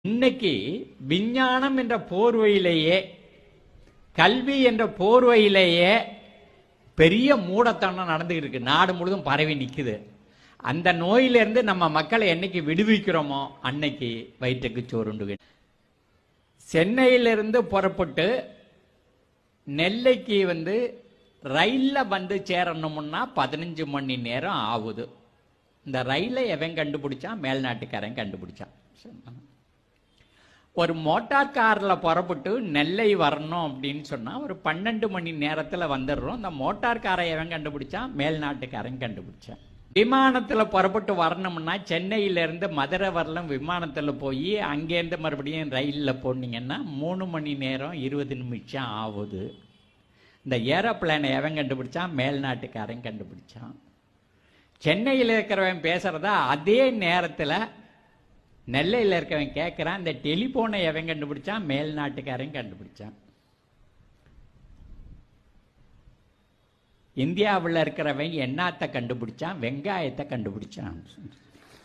இன்னைக்கு விஞ்ஞானம் என்ற போர்வையிலேயே, கல்வி என்ற போர்வையிலேயே பெரிய மூடத்தனம் நடந்துகிட்டு இருக்கு. நாடு முழுதும் பரவி நிக்குது. அந்த நோயிலிருந்து நம்ம மக்களை என்னைக்கு விடுவிக்கிறோமோ அன்னைக்கு வயிற்றுக்கு சோறுண்டு. சென்னையிலிருந்து புறப்பட்டு நெல்லைக்கு ரயில்ல சேரணும்னா 15 மணி நேரம் ஆகுது. இந்த ரயிலை எவன் கண்டுபிடிச்சான்? மேல்நாட்டுக்காரன் கண்டுபிடிச்சான். ஒரு மோட்டார் காரில் புறப்பட்டு நெல்லை வரணும் அப்படின்னு சொன்னால் ஒரு 12 மணி நேரத்தில் வந்துடுறோம். இந்த மோட்டார் காரை எவன் கண்டுபிடிச்சான்? மேல்நாட்டுக்காரன் கண்டுபிடிச்சான். விமானத்தில் புறப்பட்டு வரணும்னா சென்னையிலேருந்து மதுரை வரலாம் விமானத்தில் போய் அங்கேருந்து மறுபடியும் ரயிலில் போனீங்கன்னா 3 மணி நேரம் 20 நிமிஷம் ஆகுது. இந்த ஏரோப்ளேனை எவன் கண்டுபிடிச்சான்? மேல்நாட்டுக்காரன் கண்டுபிடிச்சான். சென்னையில் இருக்கிறவன் பேசுகிறதா அதே நேரத்தில் நெல்லையில் இருக்கவன் கேட்குறான். இந்த டெலிஃபோனை எவன் கண்டுபிடிச்சான்? மேல்நாட்டுக்காரன் கண்டுபிடிச்சான். இந்தியாவில் இருக்கிறவன் என்னத்தை கண்டுபிடிச்சான்? வெங்காயத்தை கண்டுபிடிச்சான்.